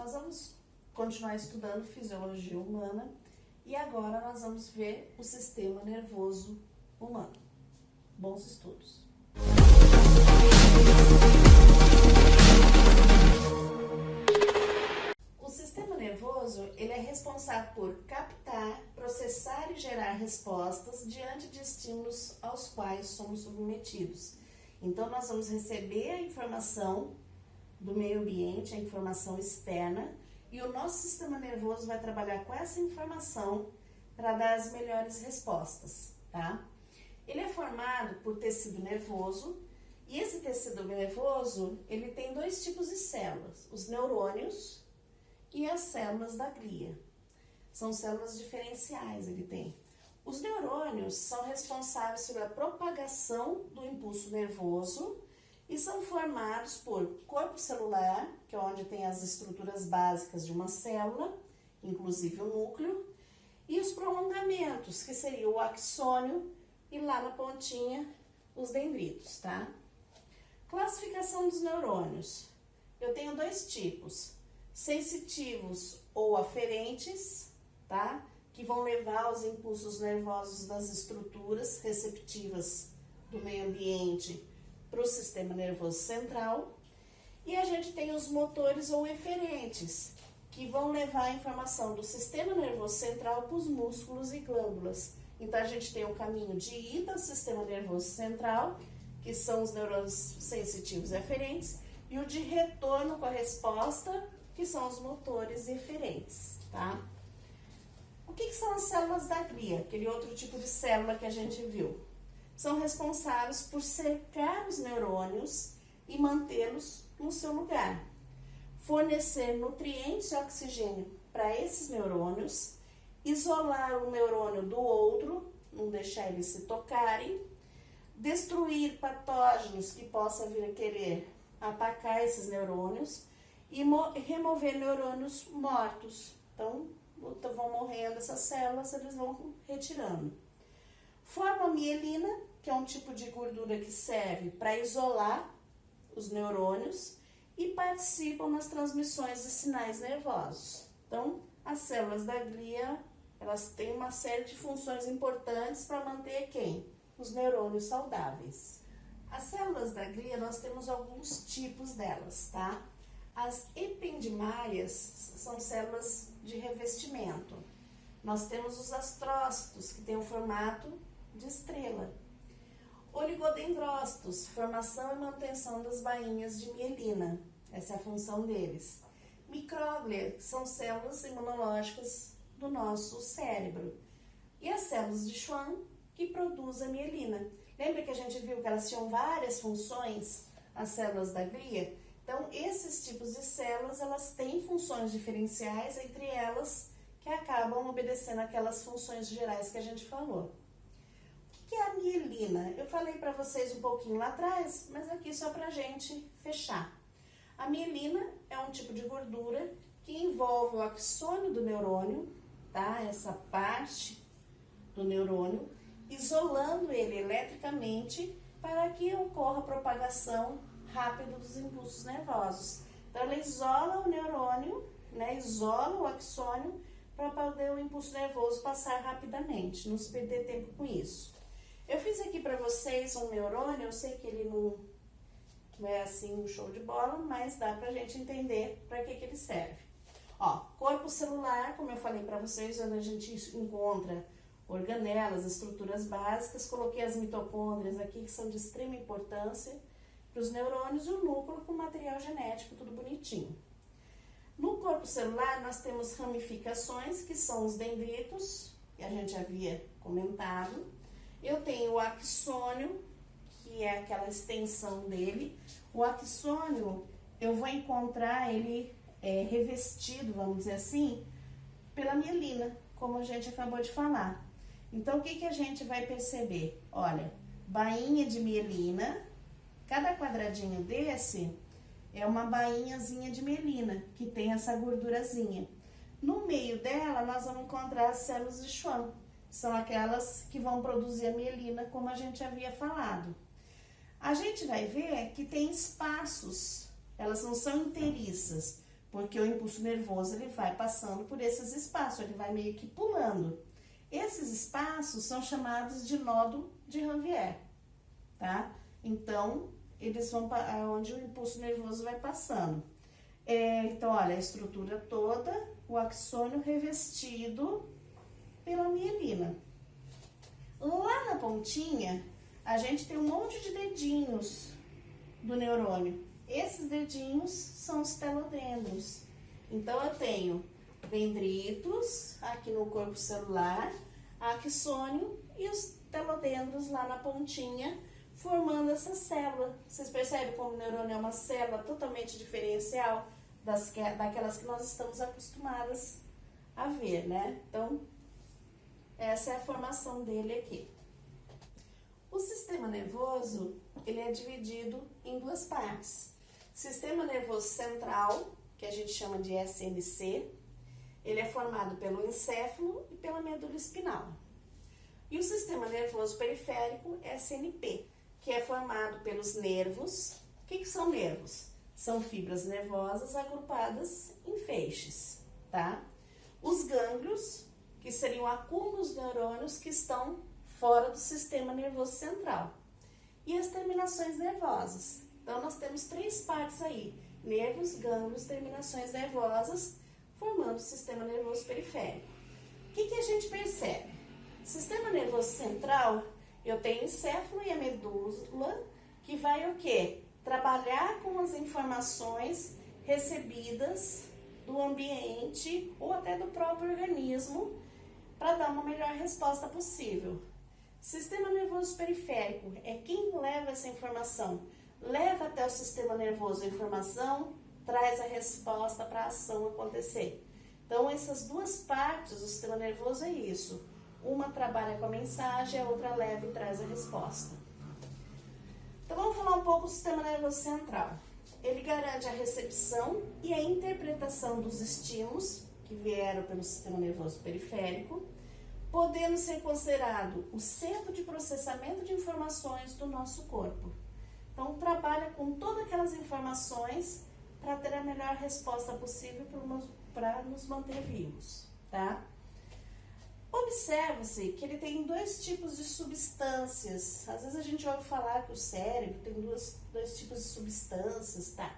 Nós vamos continuar estudando fisiologia humana e agora nós vamos ver o sistema nervoso humano. Bons estudos! O sistema nervoso, ele é responsável por captar, processar e gerar respostas diante de estímulos aos quais somos submetidos. Então, nós vamos receber a informação do meio ambiente, a informação externa, e o nosso sistema nervoso vai trabalhar com essa informação para dar as melhores respostas, tá? Ele é formado por tecido nervoso, e esse tecido nervoso, ele tem dois tipos de células, os neurônios e as células da glia. São células diferenciais, ele tem. Os neurônios são responsáveis pela propagação do impulso nervoso e são formados por corpo celular, que é onde tem as estruturas básicas de uma célula, inclusive o núcleo, e os prolongamentos, que seria o axônio e lá na pontinha os dendritos, tá? Classificação dos neurônios. Eu tenho dois tipos, sensitivos ou aferentes, tá? Que vão levar os impulsos nervosos das estruturas receptivas do meio ambiente para o sistema nervoso central. E a gente tem os motores ou eferentes, que vão levar a informação do sistema nervoso central para os músculos e glândulas. Então, a gente tem o caminho de ida ao sistema nervoso central, que são os neurônios sensitivos e eferentes, e o de retorno com a resposta, que são os motores eferentes, tá? O que são as células da glia? Aquele outro tipo de célula que a gente viu. São responsáveis por cercar os neurônios e mantê-los no seu lugar. Fornecer nutrientes e oxigênio para esses neurônios, isolar o neurônio do outro, não deixar eles se tocarem, destruir patógenos que possam vir a querer atacar esses neurônios e remover neurônios mortos. Então, vão morrendo essas células, eles vão retirando. Forma a mielina, que é um tipo de gordura que serve para isolar os neurônios e participam nas transmissões de sinais nervosos. Então, as células da glia, elas têm uma série de funções importantes para manter quem? Os neurônios saudáveis. As células da glia, nós temos alguns tipos delas, tá? As ependimárias são células de revestimento. Nós temos os astrócitos, que têm o formato de estrela. Oligodendrócitos, formação e manutenção das bainhas de mielina. Essa é a função deles. Micróglia, que são células imunológicas do nosso cérebro. E as células de Schwann, que produzem a mielina. Lembra que a gente viu que elas tinham várias funções, as células da glia? Então, esses tipos de células, elas têm funções diferenciais, entre elas que acabam obedecendo aquelas funções gerais que a gente falou. O que é a mielina? Eu falei para vocês um pouquinho lá atrás, mas aqui só para a gente fechar. A mielina é um tipo de gordura que envolve o axônio do neurônio, tá? Essa parte do neurônio, isolando ele eletricamente para que ocorra a propagação rápida dos impulsos nervosos. Então, ela isola o neurônio, né? Isola o axônio para poder o impulso nervoso passar rapidamente, não se perder tempo com isso. Eu fiz aqui para vocês um neurônio, eu sei que ele não é assim um show de bola, mas dá pra gente entender para que ele serve. Ó, corpo celular, como eu falei para vocês, onde a gente encontra organelas, estruturas básicas, coloquei as mitocôndrias aqui, que são de extrema importância para os neurônios, e o núcleo com material genético, tudo bonitinho. No corpo celular, nós temos ramificações, que são os dendritos, que a gente havia comentado. Eu tenho o axônio, que é aquela extensão dele. O axônio, eu vou encontrar ele revestido, vamos dizer assim, pela mielina, como a gente acabou de falar. Então, o que a gente vai perceber? Olha, bainha de mielina, cada quadradinho desse é uma bainhazinha de mielina, que tem essa gordurazinha. No meio dela, nós vamos encontrar as células de Schwann. São aquelas que vão produzir a mielina, como a gente havia falado. A gente vai ver que tem espaços, elas não são inteiriças, porque o impulso nervoso ele vai passando por esses espaços, ele vai meio que pulando. Esses espaços são chamados de nódo de Ranvier, tá? Então, eles vão para onde o impulso nervoso vai passando. Então, olha, a estrutura toda, o axônio revestido pela mielina. Lá na pontinha, a gente tem um monte de dedinhos do neurônio. Esses dedinhos são os telodendros. Então, eu tenho dendritos aqui no corpo celular, axônio e os telodendros lá na pontinha, formando essa célula. Vocês percebem como o neurônio é uma célula totalmente diferencial daquelas que nós estamos acostumadas a ver, né? Então, essa é a formação dele aqui. O sistema nervoso, ele é dividido em duas partes. Sistema nervoso central, que a gente chama de SNC, ele é formado pelo encéfalo e pela medula espinal. E o sistema nervoso periférico, SNP, que é formado pelos nervos. O que são nervos? São fibras nervosas agrupadas em feixes, tá? Os gânglios, que seriam acúmulos de neurônios que estão fora do sistema nervoso central. E as terminações nervosas. Então, nós temos três partes aí: nervos, gânglios, terminações nervosas, formando o sistema nervoso periférico. O que a gente percebe? Sistema nervoso central, eu tenho o encéfalo e a medula, que vai o quê? Trabalhar com as informações recebidas do ambiente ou até do próprio organismo para dar uma melhor resposta possível. Sistema nervoso periférico é quem leva essa informação, leva até o sistema nervoso a informação, traz a resposta para a ação acontecer. Então, essas duas partes do sistema nervoso é isso. Uma trabalha com a mensagem, a outra leva e traz a resposta. Então, vamos falar um pouco do sistema nervoso central. Ele garante a recepção e a interpretação dos estímulos que vieram pelo sistema nervoso periférico, podendo ser considerado o centro de processamento de informações do nosso corpo. Então, trabalha com todas aquelas informações para ter a melhor resposta possível para nos manter vivos, tá? Observa-se que ele tem dois tipos de substâncias. Às vezes a gente ouve falar que o cérebro tem dois tipos de substâncias, tá?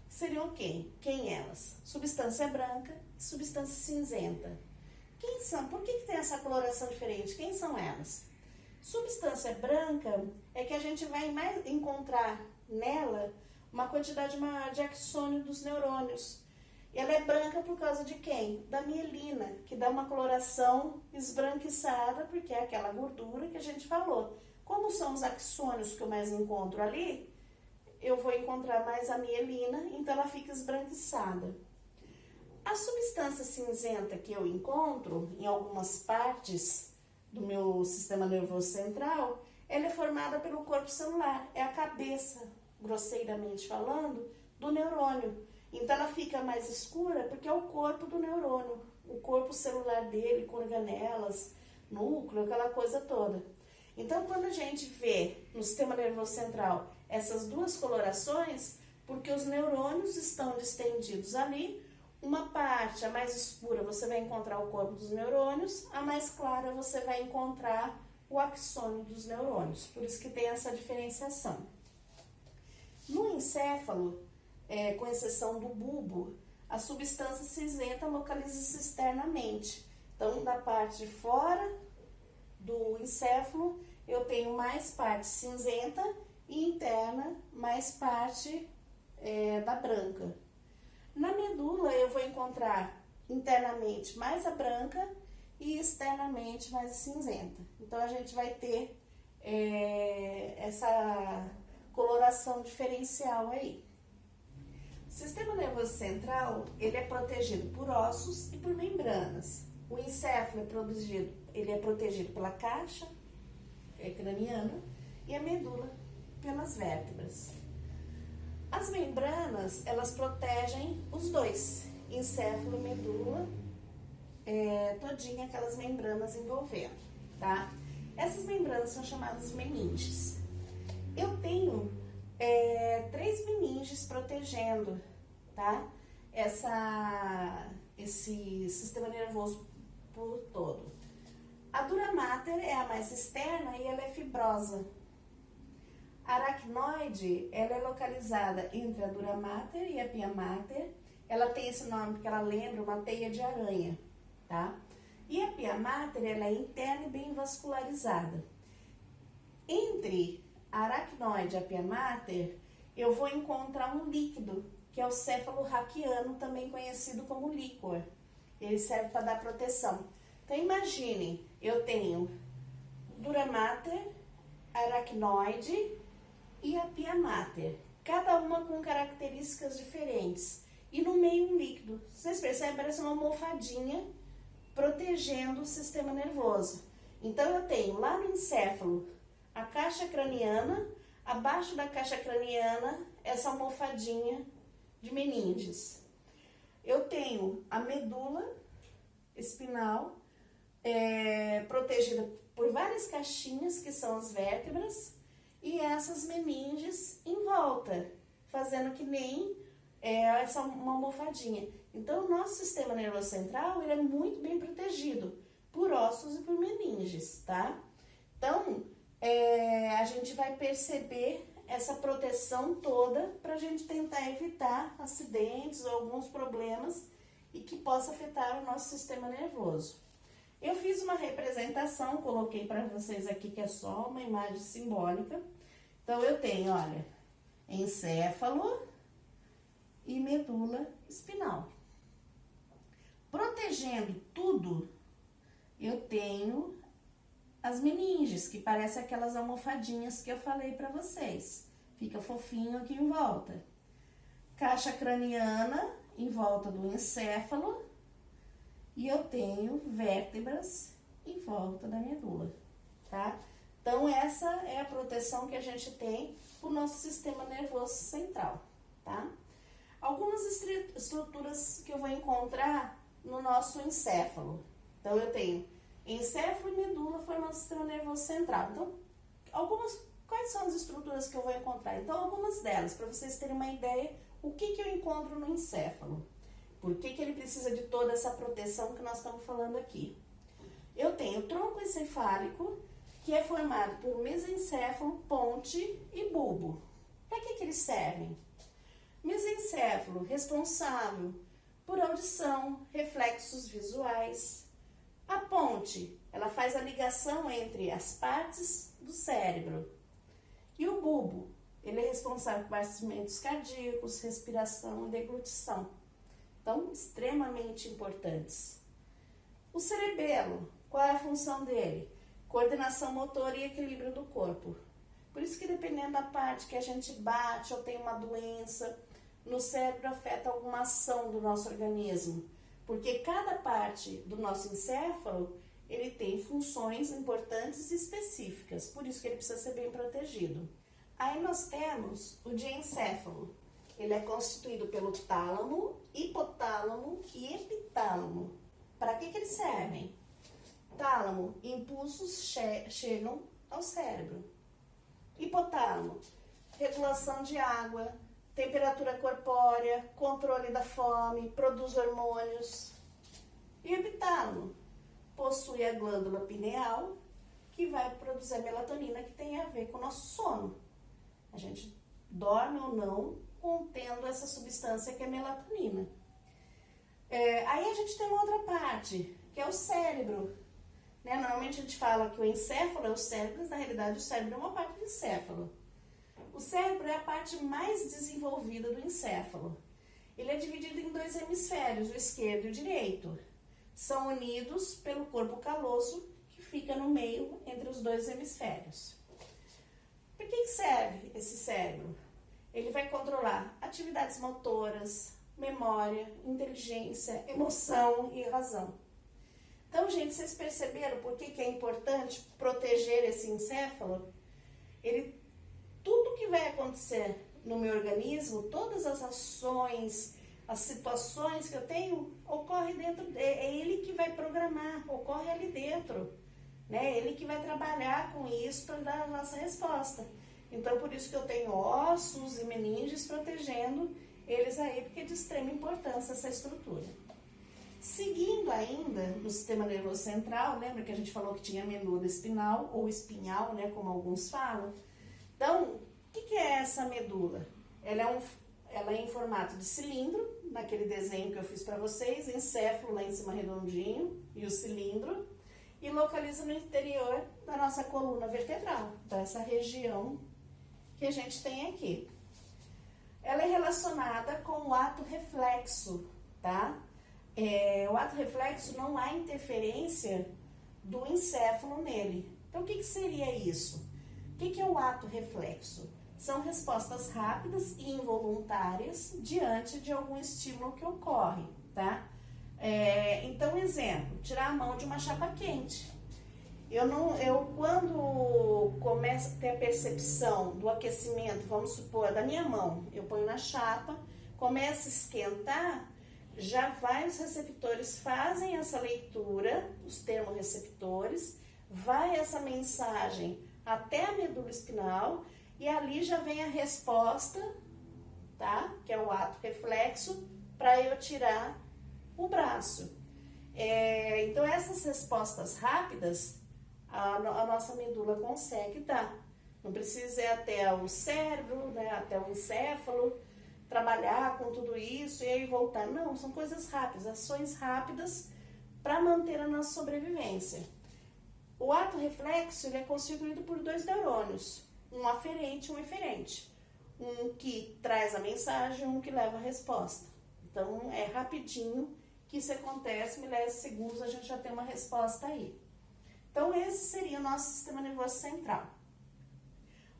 Seriam quem elas? Substância branca e substância cinzenta. Quem são? Por que tem essa coloração diferente? Quem são elas? Substância branca é que a gente vai encontrar nela uma quantidade maior de axônio dos neurônios. E ela é branca por causa de quem? Da mielina, que dá uma coloração esbranquiçada, porque é aquela gordura que a gente falou. Como são os axônios que eu mais encontro ali, eu vou encontrar mais a mielina, então ela fica esbranquiçada. A substância cinzenta que eu encontro em algumas partes do meu sistema nervoso central, ela é formada pelo corpo celular, é a cabeça, grosseiramente falando, do neurônio. Então, ela fica mais escura porque é o corpo do neurônio, o corpo celular dele, com organelas, núcleo, aquela coisa toda. Então, quando a gente vê no sistema nervoso central essas duas colorações, porque os neurônios estão distendidos ali, uma parte, a mais escura, você vai encontrar o corpo dos neurônios, a mais clara você vai encontrar o axônio dos neurônios, por isso que tem essa diferenciação. No encéfalo, com exceção do bulbo, a substância cinzenta localiza-se externamente. Então, da parte de fora do encéfalo, eu tenho mais parte cinzenta e interna mais parte da branca. Na medula, eu vou encontrar internamente mais a branca e externamente mais a cinzenta. Então, a gente vai ter essa coloração diferencial aí. O sistema nervoso central, ele é protegido por ossos e por membranas. O encéfalo é protegido pela caixa craniana e a medula pelas vértebras. As membranas, elas protegem os dois, encéfalo e medula, todinha aquelas membranas envolvendo, tá? Essas membranas são chamadas meninges. Eu tenho 3 meninges protegendo, tá? esse sistema nervoso por todo. A dura mater é a mais externa e ela é fibrosa. A aracnoide, ela é localizada entre a dura mater e a pia mater. Ela tem esse nome porque ela lembra uma teia de aranha, tá? E a pia mater, ela é interna e bem vascularizada. Entre a aracnoide e a pia mater, eu vou encontrar um líquido, que é o céfalo raquiano, também conhecido como líquor. Ele serve para dar proteção. Então, imaginem, eu tenho dura mater, aracnoide e a pia mater, cada uma com características diferentes. E no meio um líquido. Vocês percebem? Parece uma almofadinha protegendo o sistema nervoso. Então, eu tenho lá no encéfalo a caixa craniana, abaixo da caixa craniana, essa almofadinha de meninges. Eu tenho a medula espinal, protegida por várias caixinhas, que são as vértebras, e essas meninges em volta, fazendo que nem uma almofadinha. Então, o nosso sistema nervoso central, ele é muito bem protegido por ossos e por meninges, tá? Então, a gente vai perceber essa proteção toda para a gente tentar evitar acidentes ou alguns problemas e que possa afetar o nosso sistema nervoso. Eu fiz uma representação, coloquei para vocês aqui, que é só uma imagem simbólica. Então, eu tenho, olha, encéfalo e medula espinal. Protegendo tudo, eu tenho as meninges, que parecem aquelas almofadinhas que eu falei para vocês. Fica fofinho aqui em volta. Caixa craniana em volta do encéfalo. E eu tenho vértebras em volta da medula, tá? Então, essa é a proteção que a gente tem pro nosso sistema nervoso central, tá? Algumas estruturas que eu vou encontrar no nosso encéfalo. Então, eu tenho encéfalo e medula formando o sistema nervoso central. Então, quais são as estruturas que eu vou encontrar? Então, algumas delas, para vocês terem uma ideia, o que eu encontro no encéfalo. Por que ele precisa de toda essa proteção que nós estamos falando aqui? Eu tenho o tronco encefálico, que é formado por mesencéfalo, ponte e bulbo. Para que eles servem? Mesencéfalo, responsável por audição, reflexos visuais. A ponte, ela faz a ligação entre as partes do cérebro. E o bulbo, ele é responsável por batimentos cardíacos, respiração e deglutição. Então, extremamente importantes. O cerebelo, qual é a função dele? Coordenação motora e equilíbrio do corpo. Por isso que dependendo da parte que a gente bate ou tem uma doença, no cérebro afeta alguma ação do nosso organismo. Porque cada parte do nosso encéfalo, ele tem funções importantes e específicas. Por isso que ele precisa ser bem protegido. Aí nós temos o diencéfalo. Ele é constituído pelo tálamo, hipotálamo e epitálamo. Para que eles servem? Tálamo, impulsos chegam ao cérebro. Hipotálamo, regulação de água, temperatura corpórea, controle da fome, produz hormônios. E o epitálamo possui a glândula pineal, que vai produzir a melatonina, que tem a ver com o nosso sono. A gente dorme ou não contendo essa substância que é melatonina. Aí a gente tem uma outra parte, que é o cérebro. Normalmente a gente fala que o encéfalo é o cérebro, mas na realidade o cérebro é uma parte do encéfalo. O cérebro é a parte mais desenvolvida do encéfalo. Ele é dividido em dois hemisférios, o esquerdo e o direito. São unidos pelo corpo caloso, que fica no meio entre os dois hemisférios. Para que serve esse cérebro? Ele vai controlar atividades motoras, memória, inteligência, emoção e razão. Então, gente, vocês perceberam por que é importante proteger esse encéfalo? Tudo que vai acontecer no meu organismo, todas as ações, as situações que eu tenho, ocorre dentro dele. É ele que vai programar, ocorre ali dentro. Ele que vai trabalhar com isso para dar a nossa resposta. Então, por isso que eu tenho ossos e meninges protegendo eles aí, porque é de extrema importância essa estrutura. Seguindo ainda no sistema nervoso central, lembra que a gente falou que tinha medula espinal ou espinhal, né, como alguns falam? Então, o que é essa medula? Ela é em formato de cilindro, naquele desenho que eu fiz para vocês, encéfalo lá em cima redondinho e o cilindro, e localiza no interior da nossa coluna vertebral, dessa região que a gente tem aqui. Ela é relacionada com o ato reflexo, tá? O ato reflexo não há interferência do encéfalo nele. Então, o que seria isso? O que é o ato reflexo? São respostas rápidas e involuntárias diante de algum estímulo que ocorre, tá? Então, exemplo, tirar a mão de uma chapa quente. Quando começo a ter a percepção do aquecimento, vamos supor, da minha mão, eu ponho na chapa, começa a esquentar, os receptores fazem essa leitura, os termorreceptores, vai essa mensagem até a medula espinal e ali já vem a resposta, tá? Que é o ato reflexo, para eu tirar o braço. Então, essas respostas rápidas, a nossa medula consegue dar. Não precisa ir até o cérebro, né, até o encéfalo, trabalhar com tudo isso e aí voltar. Não, são coisas rápidas, ações rápidas para manter a nossa sobrevivência. O ato reflexo ele é constituído por 2 neurônios, um aferente e um eferente. Um que traz a mensagem e um que leva a resposta. Então, é rapidinho que isso acontece, milésimos de segundos a gente já tem uma resposta aí. Então, esse seria o nosso sistema nervoso central.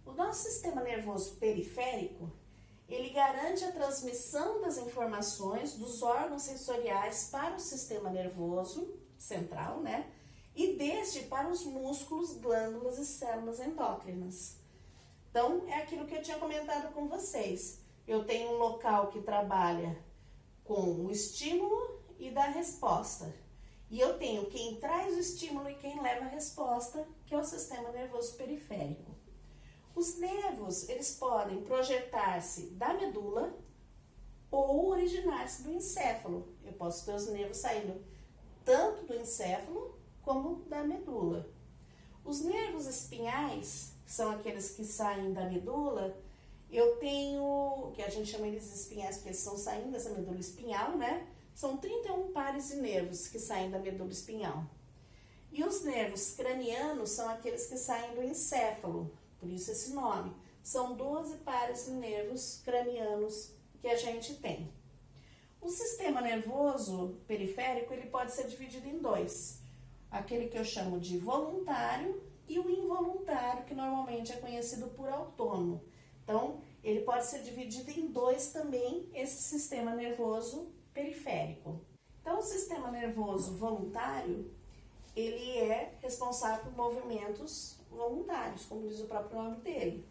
O nosso sistema nervoso periférico, ele garante a transmissão das informações dos órgãos sensoriais para o sistema nervoso central, né? E deste para os músculos, glândulas e células endócrinas. Então, é aquilo que eu tinha comentado com vocês. Eu tenho um local que trabalha com o estímulo e da resposta. E eu tenho quem traz o estímulo e quem leva a resposta, que é o sistema nervoso periférico. Os nervos, eles podem projetar-se da medula ou originar-se do encéfalo. Eu posso ter os nervos saindo tanto do encéfalo como da medula. Os nervos espinhais, que são aqueles que saem da medula, eu tenho, que a gente chama eles de espinhais porque eles estão saindo dessa medula espinhal, né? São 31 pares de nervos que saem da medula espinhal. E os nervos cranianos são aqueles que saem do encéfalo, por isso esse nome. São 12 pares de nervos cranianos que a gente tem. O sistema nervoso periférico, ele pode ser dividido em 2. Aquele que eu chamo de voluntário e o involuntário, que normalmente é conhecido por autônomo. Então, ele pode ser dividido em 2 também, esse sistema nervoso periférico. Então, o sistema nervoso voluntário, ele é responsável por movimentos voluntários, como diz o próprio nome dele.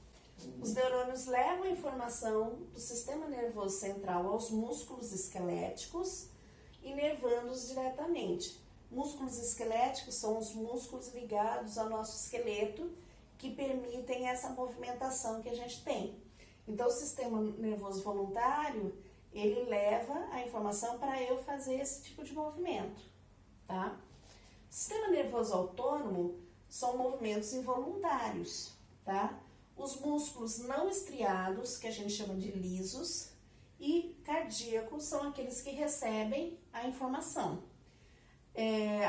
Os neurônios levam a informação do sistema nervoso central aos músculos esqueléticos, inervando-os diretamente. Músculos esqueléticos são os músculos ligados ao nosso esqueleto que permitem essa movimentação que a gente tem. Então, o sistema nervoso voluntário, ele leva a informação para eu fazer esse tipo de movimento, tá? O sistema nervoso autônomo são movimentos involuntários, tá? Os músculos não estriados, que a gente chama de lisos, e cardíacos são aqueles que recebem a informação.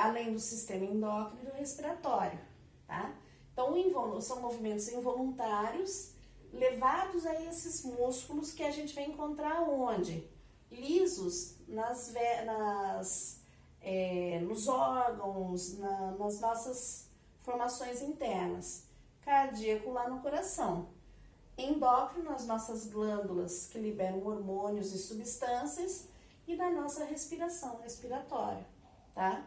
Além do sistema endócrino e do respiratório, tá? Então, são movimentos involuntários levados a esses músculos que a gente vai encontrar onde? Lisos nos órgãos, nas nossas formações internas. Cardíaco lá no coração. Endócrino nas nossas glândulas que liberam hormônios e substâncias e na nossa respiração respiratória. Tá?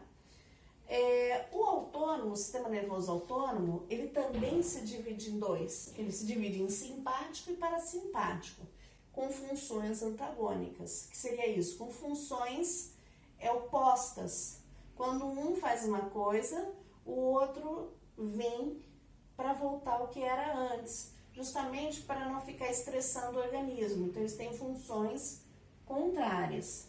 O autônomo, o sistema nervoso autônomo, ele também se divide em 2. Ele se divide em simpático e parasimpático, com funções antagônicas. O que seria isso? Com funções opostas. Quando um faz uma coisa, o outro vem para voltar ao que era antes, justamente para não ficar estressando o organismo. Então, eles têm funções contrárias.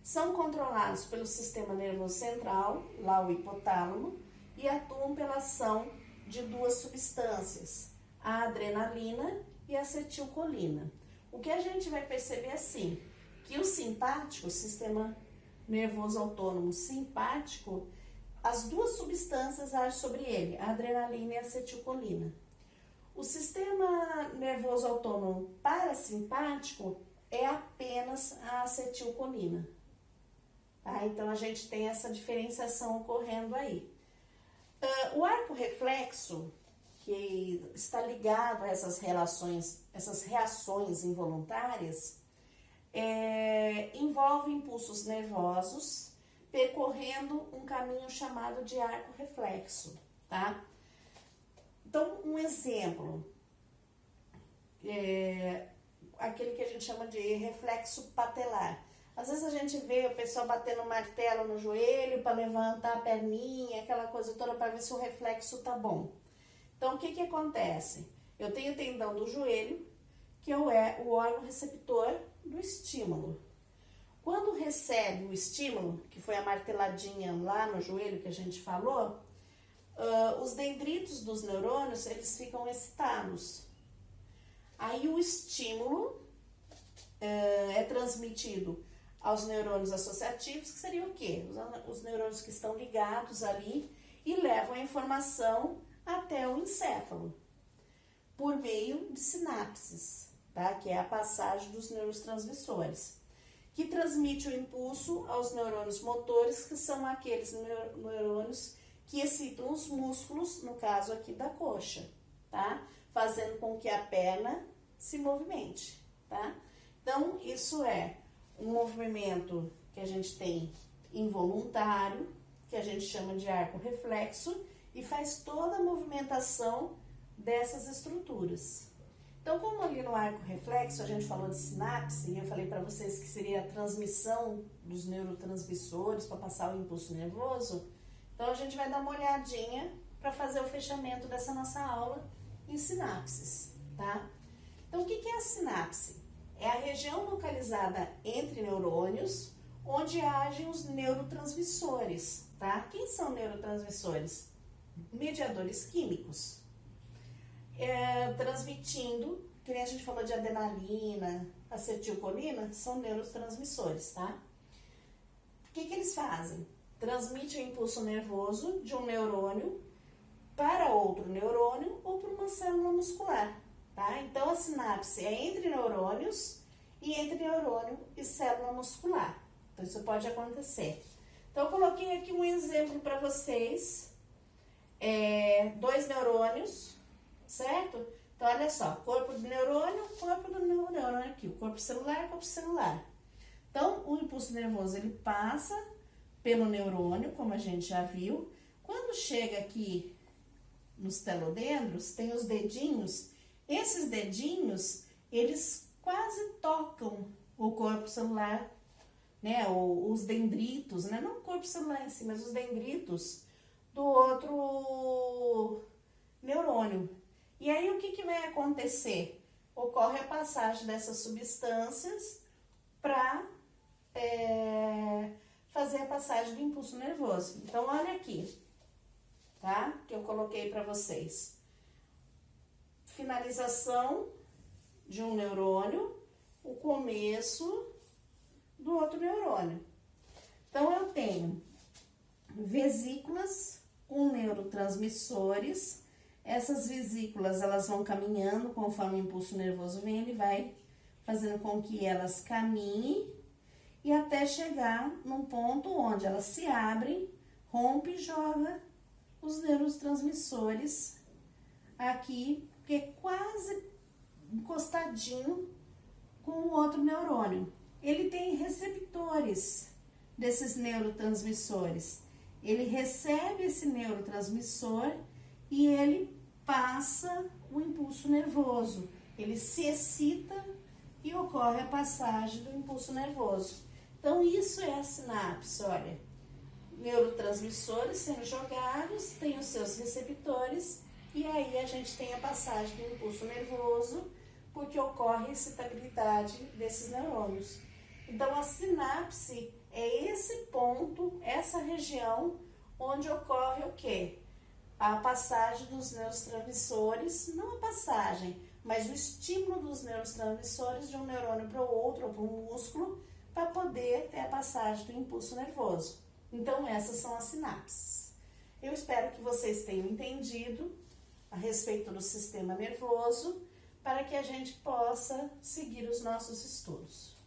São controlados pelo sistema nervoso central, lá o hipotálamo, e atuam pela ação de duas substâncias, a adrenalina e a acetilcolina. O que a gente vai perceber assim, que o simpático, o sistema nervoso autônomo simpático, as duas substâncias agem sobre ele, a adrenalina e a acetilcolina. O sistema nervoso autônomo parasimpático é apenas a acetilcolina. Tá? Então, a gente tem essa diferenciação ocorrendo aí. O arco reflexo, que está ligado a essas relações, essas reações involuntárias, envolve impulsos nervosos percorrendo um caminho chamado de arco reflexo, tá? Então, um exemplo, aquele que a gente chama de reflexo patelar. Às vezes a gente vê o pessoal batendo martelo no joelho para levantar a perninha, aquela coisa toda para ver se o reflexo tá bom. Então, o que que acontece? Eu tenho o tendão do joelho, que é o órgão receptor do estímulo. Quando recebe o estímulo, que foi a marteladinha lá no joelho que a gente falou, os dendritos dos neurônios, eles ficam excitados. Aí o estímulo é transmitido aos neurônios associativos, que seriam o quê? Os neurônios que estão ligados ali e levam a informação até o encéfalo, por meio de sinapses, tá? Que é a passagem dos neurotransmissores, que transmite o impulso aos neurônios motores, que são aqueles neurônios que excitam os músculos, no caso aqui da coxa, tá? Fazendo com que a perna se movimente, tá? Então, isso é um movimento que a gente tem involuntário, que a gente chama de arco reflexo, e faz toda a movimentação dessas estruturas. Então, como ali no arco reflexo a gente falou de sinapse, e eu falei para vocês que seria a transmissão dos neurotransmissores para passar o impulso nervoso, então a gente vai dar uma olhadinha para fazer o fechamento dessa nossa aula em sinapses, tá? Então, o que é a sinapse? É a região localizada entre neurônios, onde agem os neurotransmissores, tá? Quem são neurotransmissores? Mediadores químicos. Transmitindo, que nem a gente falou de adrenalina, acetilcolina, são neurotransmissores, tá? O que eles fazem? Transmite o impulso nervoso de um neurônio para outro neurônio ou para uma célula muscular, tá? Então, a sinapse é entre neurônios e entre neurônio e célula muscular. Então, isso pode acontecer. Então, eu coloquei aqui um exemplo para vocês. 2 neurônios, certo? Então, olha só, corpo do neurônio aqui, o corpo celular. Então, o impulso nervoso, ele passa pelo neurônio, como a gente já viu. Quando chega aqui nos telodendros, tem os dedinhos. Esses dedinhos, eles quase tocam o corpo celular, né? Os dendritos, né? Não o corpo celular em si, mas os dendritos do outro neurônio. E aí, o que vai acontecer? Ocorre a passagem dessas substâncias para fazer a passagem do impulso nervoso. Então, olha aqui, tá? Que eu coloquei para vocês. Finalização de um neurônio, o começo do outro neurônio. Então, eu tenho vesículas com neurotransmissores. Essas vesículas, elas vão caminhando conforme o impulso nervoso vem, ele vai fazendo com que elas caminhem e até chegar num ponto onde elas se abrem, rompe e joga os neurotransmissores aqui, que é quase encostadinho com o outro neurônio. Ele tem receptores desses neurotransmissores. Ele recebe esse neurotransmissor e ele passa o impulso nervoso. Ele se excita e ocorre a passagem do impulso nervoso. Então, isso é a sinapse, olha. Neurotransmissores sendo jogados, tem os seus receptores, e aí a gente tem a passagem do impulso nervoso, porque ocorre a excitabilidade desses neurônios. Então, a sinapse é esse ponto, essa região onde ocorre o quê? A passagem dos neurotransmissores, não a passagem, mas o estímulo dos neurotransmissores de um neurônio para o outro ou para o músculo, para poder ter a passagem do impulso nervoso. Então, essas são as sinapses. Eu espero que vocês tenham entendido a respeito do sistema nervoso, para que a gente possa seguir os nossos estudos.